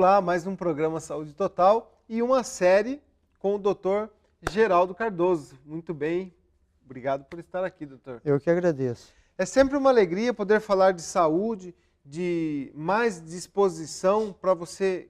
lá, mais um programa Saúde Total e uma série com o Dr. Geraldo Cardoso. Muito bem, obrigado por estar aqui, doutor. Eu que agradeço. É sempre uma alegria poder falar de saúde, de mais disposição para você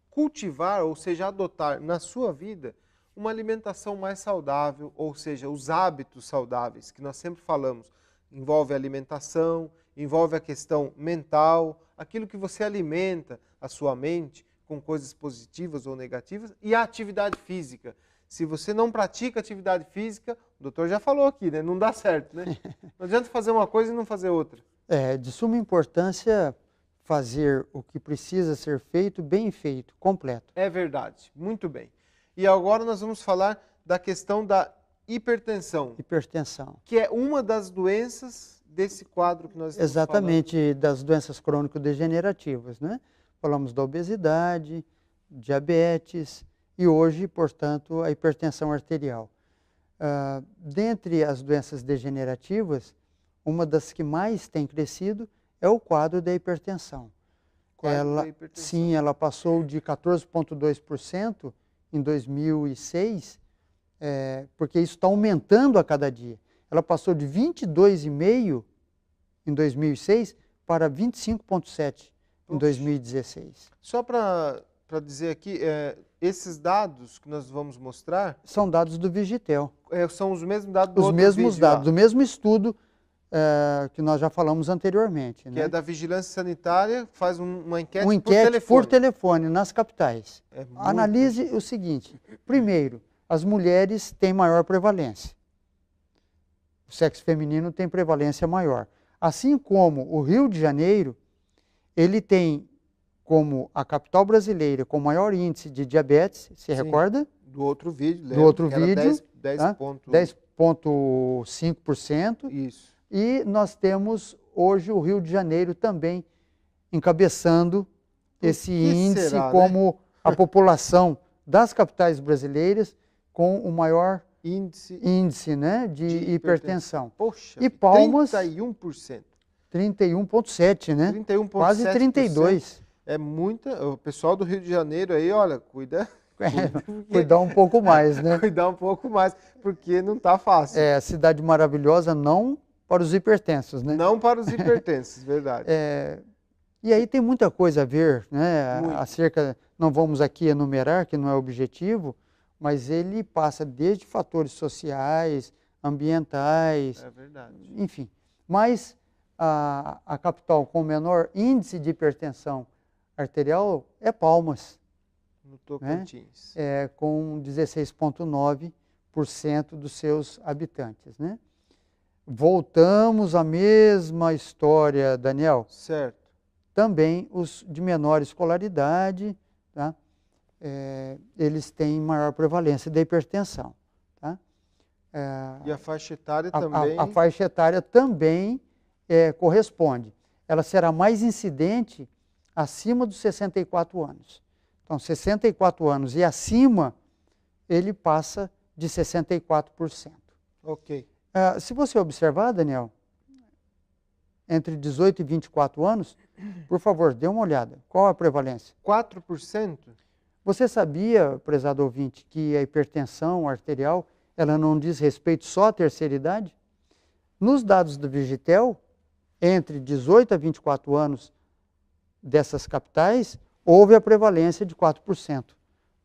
cultivar, ou seja, adotar na sua vida uma alimentação mais saudável, ou seja, os hábitos saudáveis que nós sempre falamos. Envolve a alimentação, envolve a questão mental, aquilo que você alimenta a sua mente com coisas positivas ou negativas, e a atividade física. Se você não pratica atividade física, o doutor já falou aqui, né? Não dá certo, né? Não adianta fazer uma coisa e não fazer outra. É de suma importância fazer o que precisa ser feito, bem feito, completo. É verdade, muito bem. E agora nós vamos falar da questão da hipertensão. Hipertensão. Que é uma das doenças desse quadro que nós estamos Exatamente, falando. das doenças crônico-degenerativas, né? Falamos da obesidade, diabetes e hoje, portanto, a hipertensão arterial. Dentre as doenças degenerativas, uma das que mais tem crescido é o quadro da hipertensão. Sim, ela passou de 14,2% em 2006, porque isso está aumentando a cada dia. Ela passou de 22,5% em 2006 para 25,7% em 2016. Só para dizer aqui, esses dados que nós vamos mostrar... São dados do Vigitel. São os mesmos dados do outro vídeo. Os mesmos dados, lá. do mesmo estudo que nós já falamos anteriormente. Que né? é da Vigilância Sanitária, faz uma enquete, por telefone nas capitais. Analise o seguinte, primeiro, as mulheres têm maior prevalência. O sexo feminino tem prevalência maior. Assim como o Rio de Janeiro, ele tem como a capital brasileira com maior índice de diabetes, se recorda? Do outro vídeo, lembra? Do outro vídeo, 10,5%. Isso. E nós temos hoje o Rio de Janeiro também encabeçando esse índice como a população das capitais brasileiras com o maior índice né, de hipertensão. Poxa, e Palmas, 31%. 31,7%, né? 31,7%. Quase 32%. É muita. O pessoal do Rio de Janeiro aí, olha, cuidar um pouco mais, né? Cuidar um pouco mais, porque não está fácil. Cidade maravilhosa não para os hipertensos, né? Não para os hipertensos, verdade. E aí tem muita coisa a ver, né? Acerca, não vamos aqui enumerar, que não é o objetivo, mas ele passa desde fatores sociais, ambientais, enfim. Mas a capital com menor índice de hipertensão arterial é Palmas. No Tocantins. Né? Com 16,9% dos seus habitantes, né? Voltamos à mesma história, Daniel. Certo. Também os de menor escolaridade, tá? Eles têm maior prevalência da hipertensão. Tá? E a faixa etária também? A faixa etária também corresponde. Ela será mais incidente acima dos 64 anos. Então, 64 anos e acima, ele passa de 64%. Ok. Se você observar, Daniel, entre 18 e 24 anos, por favor, dê uma olhada. Qual a prevalência? 4%? Você sabia, prezado ouvinte, que a hipertensão arterial, ela não diz respeito só à terceira idade? Nos dados do Vigitel, entre 18 a 24 anos dessas capitais, houve a prevalência de 4%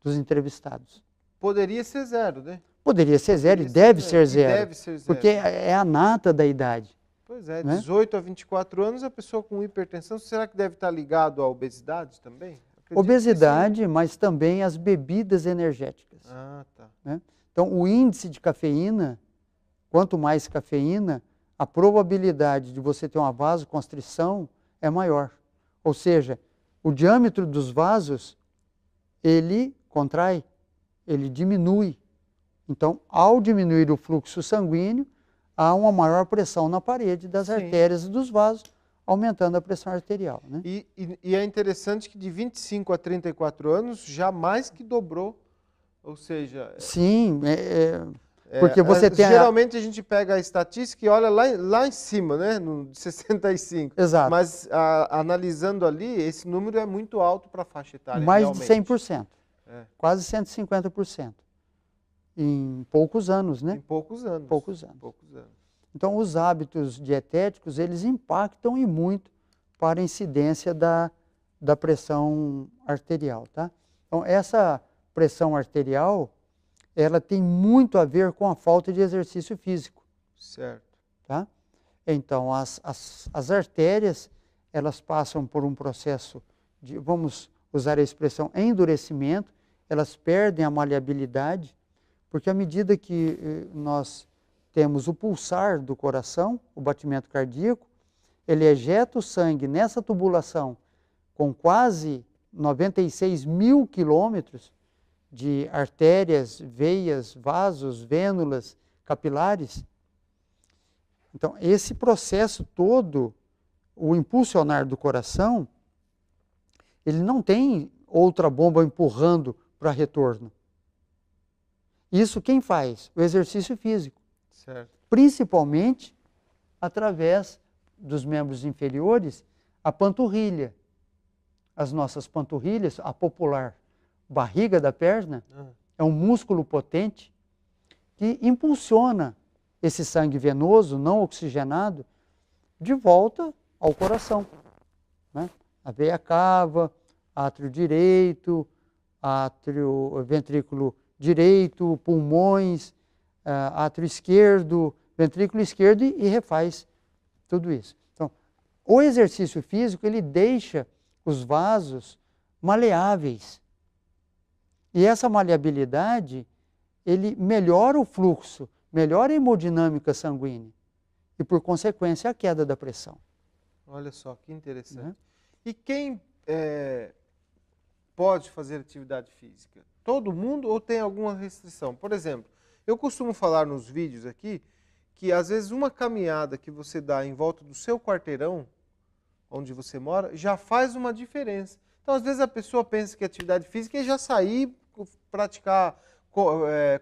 dos entrevistados. Poderia ser zero, né? Poderia ser zero e deve ser zero. Deve ser zero. Porque é a nata da idade. Pois é, né? 18 a 24 anos, a pessoa com hipertensão, será que deve estar ligado à obesidade também? Obesidade, mas também as bebidas energéticas. Ah, tá. Né? Então, o índice de cafeína, quanto mais cafeína, a probabilidade de você ter uma vasoconstrição é maior. Ou seja, o diâmetro dos vasos, ele contrai, ele diminui. Então, ao diminuir o fluxo sanguíneo, há uma maior pressão na parede das artérias e dos vasos, aumentando a pressão arterial. Né? E é interessante que de 25 a 34 anos, já mais que dobrou, ou seja... Sim, Porque você tem geralmente a gente pega a estatística e olha lá em cima, né, no 65. Exato. Mas analisando ali, esse número é muito alto para a faixa etária, mais realmente. de 100%, quase 150%, em poucos anos, né? Em poucos anos. Poucos anos. Poucos anos. Então, os hábitos dietéticos, eles impactam e muito para a incidência da pressão arterial, tá? Então, essa pressão arterial, ela tem muito a ver com a falta de exercício físico. Certo. Tá? Então, as artérias, elas passam por um processo de, vamos usar a expressão, endurecimento, elas perdem a maleabilidade, porque à medida que nós temos o pulsar do coração, o batimento cardíaco, ele ejeta o sangue nessa tubulação com quase 96 mil quilômetros de artérias, veias, vasos, vênulas, capilares. Então, esse processo todo, o impulsionar do coração, ele não tem outra bomba empurrando para retorno. Isso quem faz? O exercício físico. Certo. Principalmente através dos membros inferiores, a panturrilha. As nossas panturrilhas, a popular barriga da perna, é um músculo potente que impulsiona esse sangue venoso, não oxigenado, de volta ao coração. Né? A veia cava, átrio direito, ventrículo direito, pulmões, átrio esquerdo, ventrículo esquerdo e refaz tudo isso. Então, o exercício físico, ele deixa os vasos maleáveis. E essa maleabilidade, ele melhora o fluxo, melhora a hemodinâmica sanguínea e, por consequência, a queda da pressão. Olha só, que interessante. E quem pode fazer atividade física? Todo mundo ou tem alguma restrição? Por exemplo, eu costumo falar nos vídeos aqui que às vezes uma caminhada que você dá em volta do seu quarteirão, onde você mora, já faz uma diferença. Então, às vezes a pessoa pensa que atividade física é já sair, praticar,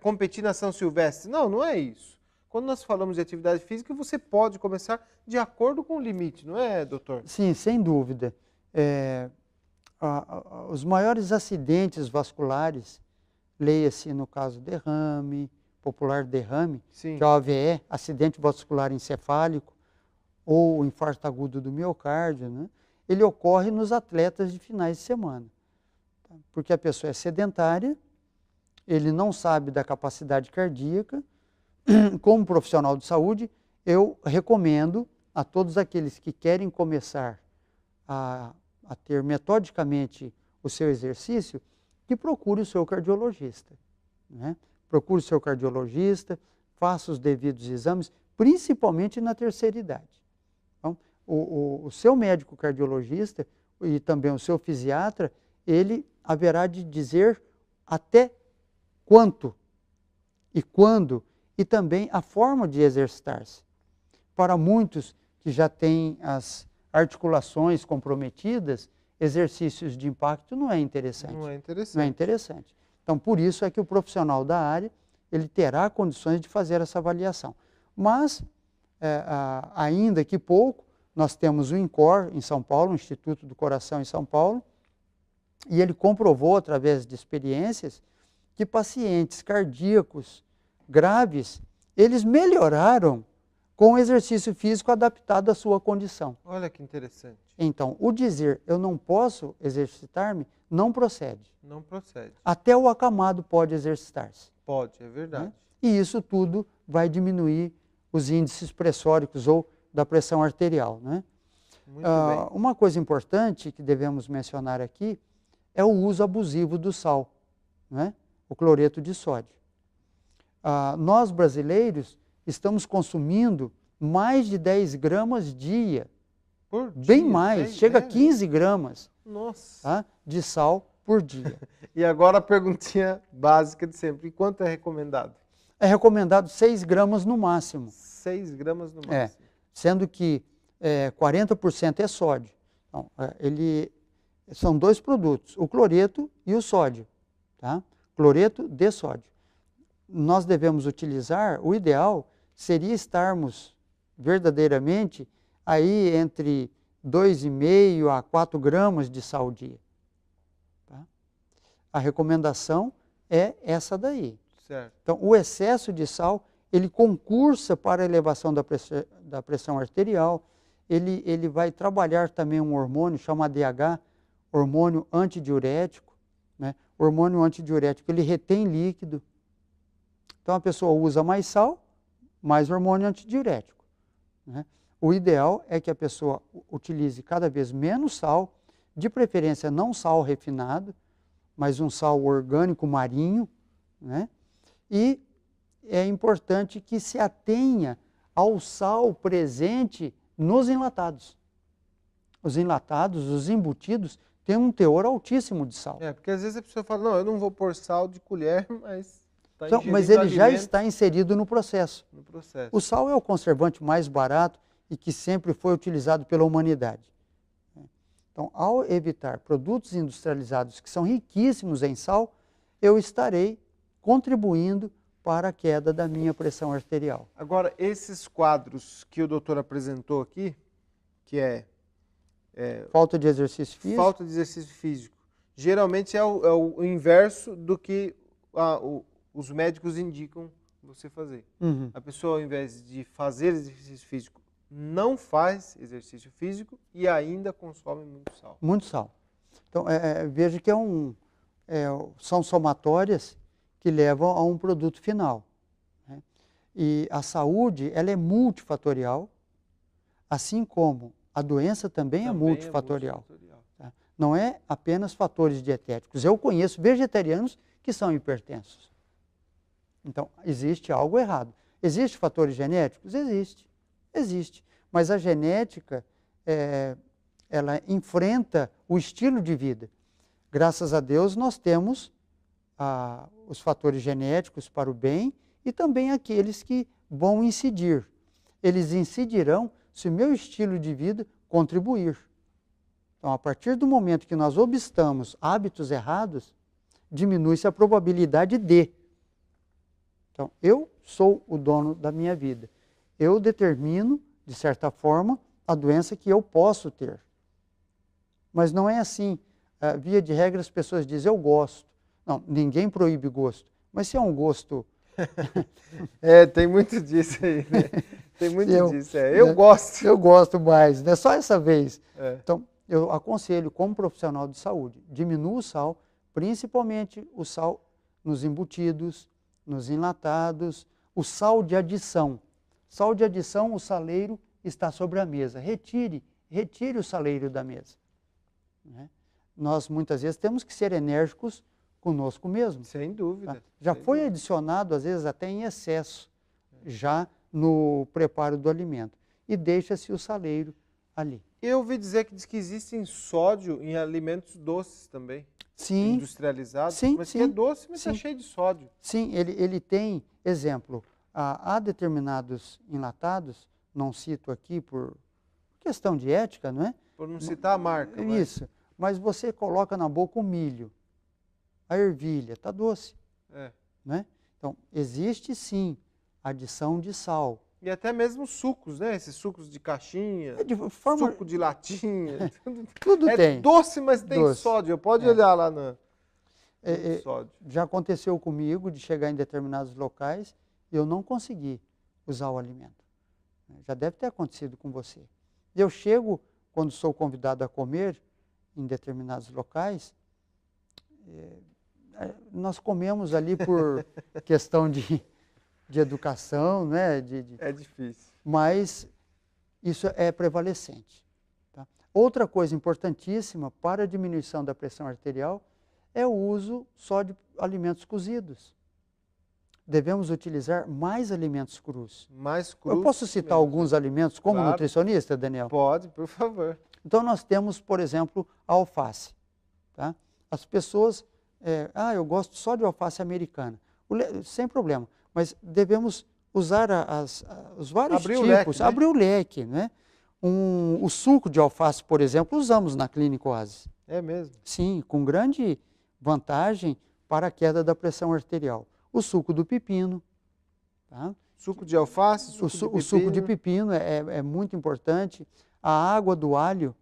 competir na São Silvestre. Não, não é isso. Quando nós falamos de atividade física, você pode começar de acordo com o limite, não é, doutor? Sim, sem dúvida. Os maiores acidentes vasculares, leia-se no caso derrame, popular derrame, Sim. que é o AVE, acidente vascular encefálico, ou infarto agudo do miocárdio, né? Ele ocorre nos atletas de finais de semana. Porque a pessoa é sedentária, ele não sabe da capacidade cardíaca. Como profissional de saúde, eu recomendo a todos aqueles que querem começar a ter metodicamente o seu exercício, que procure o seu cardiologista. Né? Procure o seu cardiologista, faça os devidos exames, principalmente na terceira idade. Então, o seu médico cardiologista e também o seu fisiatra, ele haverá de dizer até quanto e quando, e também a forma de exercitar-se. Para muitos que já têm as articulações comprometidas, exercícios de impacto não é interessante. Não é interessante. Não é interessante. Então, por isso é que o profissional da área, ele terá condições de fazer essa avaliação. Mas, ainda que pouco, nós temos o INCOR em São Paulo, o Instituto do Coração em São Paulo, e ele comprovou, através de experiências, que pacientes cardíacos graves, eles melhoraram com o exercício físico adaptado à sua condição. Olha que interessante. Então, o dizer eu não posso exercitar-me não procede. Não procede. Até o acamado pode exercitar-se. Pode, é verdade. Né? E isso tudo vai diminuir os índices pressóricos ou da pressão arterial. Né? Muito bem. Uma coisa importante que devemos mencionar aqui é o uso abusivo do sal, né? O cloreto de sódio. Nós brasileiros estamos consumindo mais de 10 gramas dia. Por dia? Bem mais, chega a 15 gramas. Nossa. Tá? De sal por dia. E agora a perguntinha básica de sempre, e quanto é recomendado? É recomendado 6 gramas no máximo. 6 gramas no máximo. Sendo que 40% é sódio. Então, são dois produtos, o cloreto e o sódio. Tá? Cloreto de sódio. nós devemos utilizar, o ideal seria estarmos verdadeiramente aí entre 2,5 a 4 gramas de sal ao dia. Tá? A recomendação é essa daí. Certo. Então, o excesso de sal, ele concursa para a elevação da pressão arterial, ele vai trabalhar também um hormônio chamado ADH, hormônio antidiurético, né? O hormônio antidiurético, ele retém líquido. Então, a pessoa usa mais sal, mais hormônio antidiurético, né? O ideal é que a pessoa utilize cada vez menos sal, de preferência não sal refinado, mas um sal orgânico marinho, né? E é importante que se atenha ao sal presente nos enlatados. Os enlatados, os embutidos, têm um teor altíssimo de sal. Porque às vezes a pessoa fala, não, eu não vou pôr sal de colher, mas está Então, mas ele já está inserido no processo. O sal é o conservante mais barato e que sempre foi utilizado pela humanidade. Então, ao evitar produtos industrializados que são riquíssimos em sal, eu estarei contribuindo para a queda da minha pressão arterial. Agora, esses quadros que o doutor apresentou aqui, que falta de exercício físico. Falta de exercício físico. Geralmente é o inverso do que os médicos indicam você fazer. Uhum. A pessoa, ao invés de fazer exercício físico, não faz exercício físico e ainda consome muito sal. Muito sal. Então, veja que são somatórias que levam a um produto final, né? E a saúde, ela é multifatorial, assim como a doença também é multifatorial. Tá? Não é apenas fatores dietéticos. Eu conheço vegetarianos que são hipertensos. Então, existe algo errado. Existem fatores genéticos? Existe. Mas a genética, ela enfrenta o estilo de vida. Graças a Deus, nós temos os fatores genéticos para o bem e também aqueles que vão incidir. Eles incidirão se o meu estilo de vida contribuir. Então, a partir do momento que nós obstamos hábitos errados, diminui-se a probabilidade de. Então, eu sou o dono da minha vida. Eu determino, de certa forma, a doença que eu posso ter. Mas não é assim. Via de regra, as pessoas dizem, eu gosto. Não, ninguém proíbe gosto. Mas se é um gosto... tem muito disso aí, né? Tem muito disso. Eu gosto. Eu gosto mais, né? Só essa vez. Então, eu aconselho, como profissional de saúde, diminua o sal, principalmente o sal nos embutidos, nos enlatados, o sal de adição. Sal de adição, o saleiro está sobre a mesa. Retire o saleiro da mesa. Né? Nós, muitas vezes, temos que ser enérgicos conosco mesmo. Sem dúvida. Tá? Já foi adicionado, às vezes, até em excesso, já no preparo do alimento. E deixa-se o saleiro ali. Eu ouvi dizer que diz que existe sódio em alimentos doces também. Sim. Industrializados. Sim, mas sim, que é doce, mas está cheio de sódio. Sim, ele tem, exemplo, há determinados enlatados, não cito aqui por questão de ética, não é? Por não citar a marca. Isso, mas você coloca na boca o milho, a ervilha, está doce. Né? Então, existe sim adição de sal. E até mesmo sucos, né? Esses sucos de caixinha, suco de latinha. Tudo tem. É doce, mas tem sódio. Pode olhar lá no sódio. Já aconteceu comigo de chegar em determinados locais e eu não consegui usar o alimento. Já deve ter acontecido com você. Eu chego, quando sou convidado a comer em determinados locais, nós comemos ali por questão de educação, né? É difícil. Mas isso é prevalecente. Tá? Outra coisa importantíssima para a diminuição da pressão arterial é o uso só de alimentos cozidos. Devemos utilizar mais alimentos crus. Mais crus. Eu posso citar alguns alimentos como nutricionista, Daniel? Pode, por favor. Então, nós temos, por exemplo, a alface. Tá? As pessoas, eu gosto só de alface americana. Sem problema, mas devemos usar os vários tipos, abrir o leque. Né? O suco de alface, por exemplo, usamos na Clínica Oasis. É mesmo? Sim, com grande vantagem para a queda da pressão arterial. O suco do pepino, tá? Suco de alface, O suco de pepino é muito importante. A água do alho,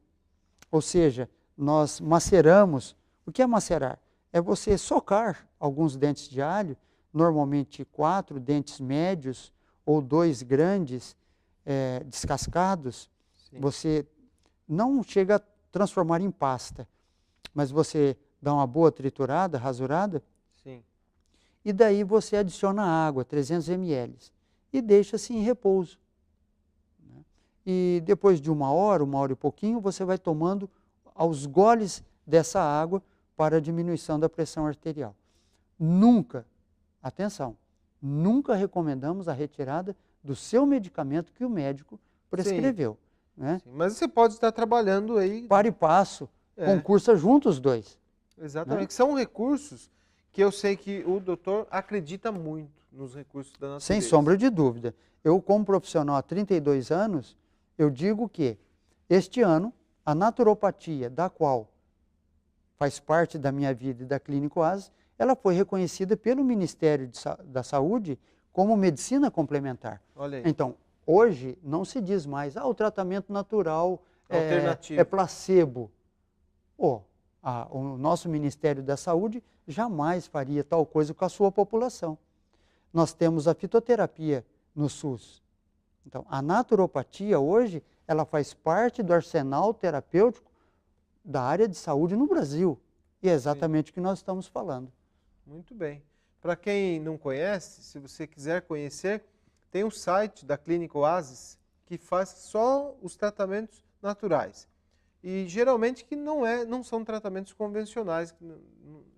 ou seja, nós maceramos. O que é macerar? É você socar alguns dentes de alho, normalmente 4 dentes médios ou 2 grandes, descascados. Sim. Você não chega a transformar em pasta, mas você dá uma boa triturada, rasurada, Sim. e daí você adiciona água, 300 ml, e deixa-se em repouso. E depois de 1 hora e pouquinho, você vai tomando aos goles dessa água para a diminuição da pressão arterial. Nunca, atenção, nunca recomendamos a retirada do seu medicamento que o médico prescreveu. Né? Sim, mas você pode estar trabalhando aí... Para e passo, concursa juntos os dois. Exatamente, Né? que são recursos que eu sei que o doutor acredita muito nos recursos da natureza. Sem sombra de dúvida. Eu, como profissional há 32 anos, eu digo que este ano, a naturopatia, da qual faz parte da minha vida e da Clínica Oasis, ela foi reconhecida pelo Ministério da Saúde como medicina complementar. Olha aí. Então, hoje não se diz mais, o tratamento natural alternativo é placebo. O nosso Ministério da Saúde jamais faria tal coisa com a sua população. Nós temos a fitoterapia no SUS. Então, a naturopatia hoje, ela faz parte do arsenal terapêutico da área de saúde no Brasil. E é exatamente o que nós estamos falando. Muito bem. Para quem não conhece, se você quiser conhecer, tem um site da Clínica Oasis que faz só os tratamentos naturais. E geralmente que não são tratamentos convencionais, que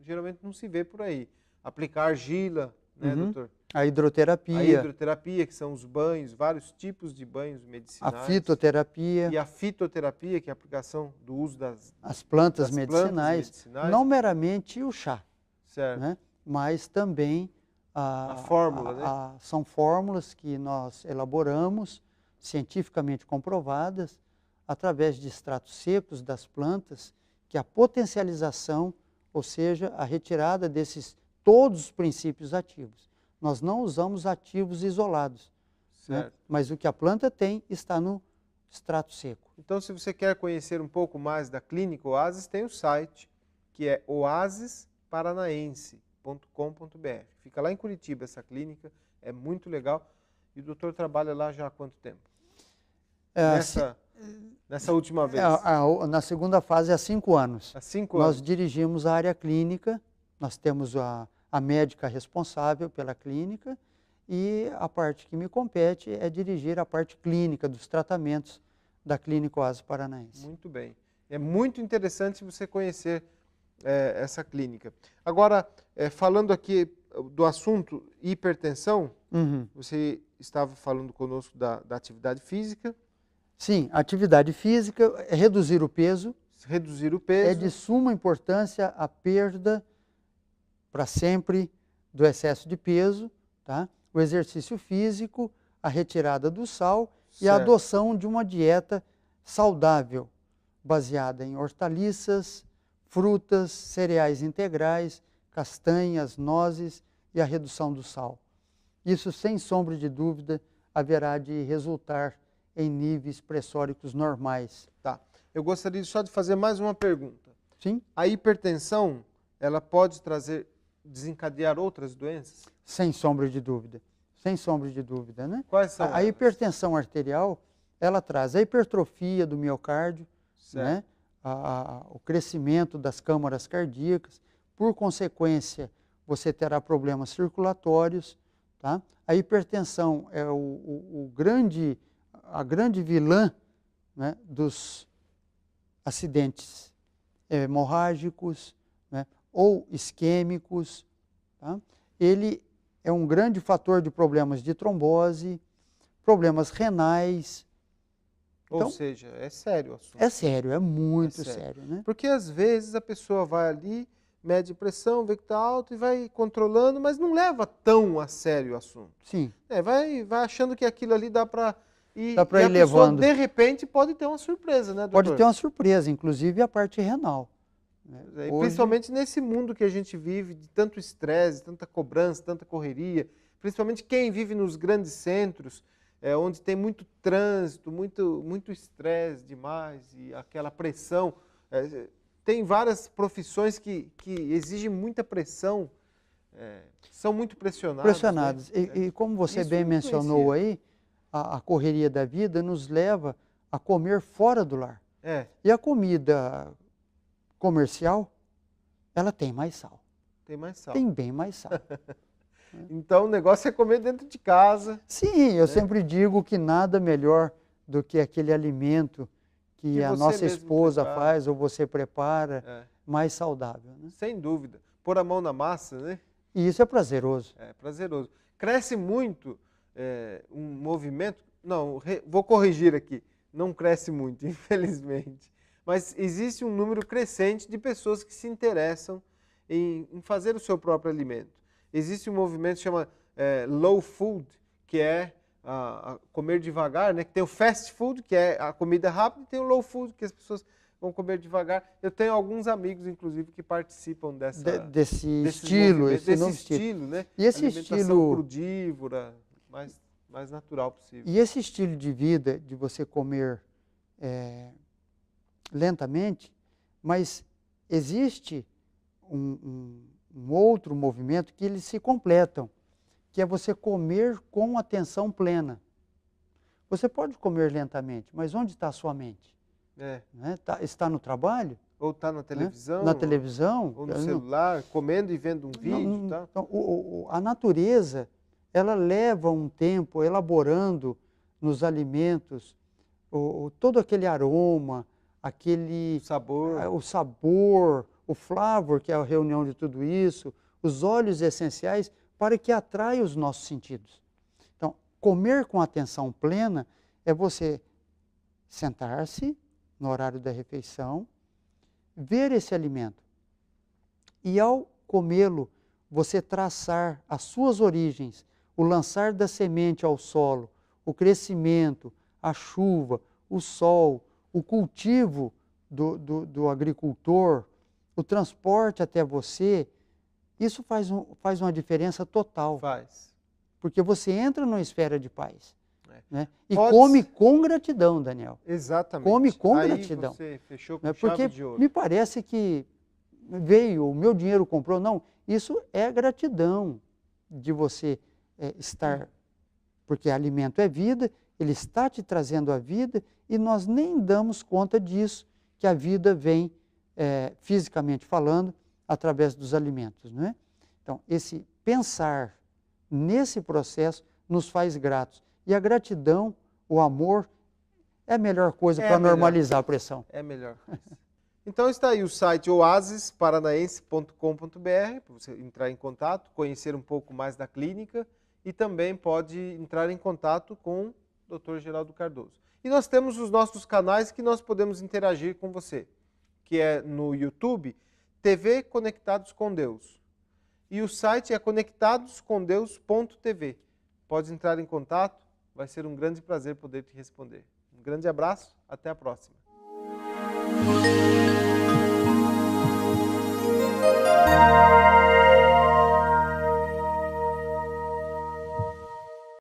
geralmente não se vê por aí. Aplicar argila, né, doutor? A hidroterapia. A hidroterapia, que são os banhos, vários tipos de banhos medicinais. A fitoterapia. E a fitoterapia, que é a aplicação do uso das plantas medicinais. Não meramente o chá. Certo. Né? Mas também a fórmula, né? São fórmulas que nós elaboramos, cientificamente comprovadas, através de extratos secos das plantas, que a potencialização, ou seja, a retirada desses todos os princípios ativos. Nós não usamos ativos isolados, né? Mas o que a planta tem está no extrato seco. Então, se você quer conhecer um pouco mais da Clínica Oasis, tem o site, que é oasisparanaense.com.br. Fica lá em Curitiba essa clínica, é muito legal. E o doutor trabalha lá já há quanto tempo? Nessa última vez? Na segunda fase, há 5 anos. Há 5 anos. Nós dirigimos a área clínica, nós temos a médica responsável pela clínica e a parte que me compete é dirigir a parte clínica dos tratamentos da Clínica Oasis Paranaense. Muito bem. É muito interessante você conhecer essa clínica. Agora, falando aqui do assunto hipertensão, você estava falando conosco da atividade física. Sim, atividade física é reduzir o peso. Reduzir o peso. É de suma importância a perda para sempre do excesso de peso, tá? O exercício físico, a retirada do sal e a adoção de uma dieta saudável, baseada em hortaliças, frutas, cereais integrais, castanhas, nozes e a redução do sal. Isso, sem sombra de dúvida, haverá de resultar em níveis pressóricos normais. Tá. Eu gostaria só de fazer mais uma pergunta. Sim. A hipertensão, ela pode desencadear outras doenças? Sem sombra de dúvida. Sem sombra de dúvida, né? Quais são? A hipertensão arterial, ela traz a hipertrofia do miocárdio, né? O crescimento das câmaras cardíacas. Por consequência, você terá problemas circulatórios. Tá? A hipertensão é a grande vilã, né, dos acidentes hemorrágicos, né, ou isquêmicos. Tá? Ele é um grande fator de problemas de trombose, problemas renais. Ou seja, é sério o assunto. É sério, é muito sério. Né? Porque às vezes a pessoa vai ali, mede pressão, vê que está alto e vai controlando, mas não leva tão a sério o assunto. Sim. Vai achando que aquilo ali dá para ir, dá para ir levando. Pessoa, de repente, pode ter uma surpresa, né, doutor? Pode ter uma surpresa, inclusive a parte renal. né? E Hoje, principalmente nesse mundo que a gente vive, de tanto estresse, tanta cobrança, tanta correria, principalmente quem vive nos grandes centros, onde tem muito trânsito, muito estresse demais e aquela pressão. Tem várias profissões que exigem muita pressão, são muito pressionados. pressionados. Né? E como você Isso bem mencionou influencia. aí, a correria da vida nos leva a comer fora do lar. E a comida comercial, ela tem mais sal. Tem mais sal. Tem bem mais sal. Então o negócio é comer dentro de casa. Sim, eu sempre digo que nada melhor do que aquele alimento que a você nossa mesmo esposa prepara. faz ou você prepara, mais saudável, né? Sem dúvida. Pôr a mão na massa, né? E isso é prazeroso. É prazeroso. Cresce muito um movimento. Não, vou corrigir aqui. Não cresce muito, infelizmente. Mas existe um número crescente de pessoas que se interessam em fazer o seu próprio alimento. Existe um movimento que chama low food, que é comer devagar, né? Que tem o fast food, que é a comida rápida, e tem o low food, que as pessoas vão comer devagar. Eu tenho alguns amigos, inclusive, que participam desse estilo, esse novo estilo, né? E esse alimentação estilo crudívora, mais natural possível. E esse estilo de vida, de você comer lentamente, mas existe um outro movimento que eles se completam, que é você comer com atenção plena. Você pode comer lentamente, mas onde está a sua mente? Né? Está no trabalho? Ou está na televisão. Né? Na televisão. Ou no celular, comendo e vendo um vídeo. Tá? Então, a natureza, ela leva um tempo elaborando nos alimentos todo aquele aroma, aquele sabor, o sabor, o flavor, que é a reunião de tudo isso, os óleos essenciais, para que atraia os nossos sentidos. Então, comer com atenção plena é você sentar-se no horário da refeição, ver esse alimento e, ao comê-lo, você traçar as suas origens, o lançar da semente ao solo, o crescimento, a chuva, o sol, o cultivo do agricultor, o transporte até você, isso faz uma diferença total. Faz. Porque você entra numa esfera de paz. Né? E Pode come com gratidão, Daniel. Exatamente. Come com Aí gratidão. Você fechou com Porque chave de ouro. me parece que veio, o meu dinheiro comprou. Não, isso é gratidão de você estar, porque alimento é vida, ele está te trazendo a vida e nós nem damos conta disso, que a vida vem, fisicamente falando, através dos alimentos. Não é? Então, esse pensar nesse processo nos faz gratos. E a gratidão, o amor, é a melhor coisa para normalizar a pressão. É melhor. Então está aí o site oasisparanaense.com.br para você entrar em contato, conhecer um pouco mais da clínica e também pode entrar em contato com o Dr. Geraldo Cardoso. E nós temos os nossos canais que nós podemos interagir com você, que é no YouTube, TV Conectados com Deus. E o site é conectadoscomdeus.tv. Pode entrar em contato, vai ser um grande prazer poder te responder. Um grande abraço, até a próxima.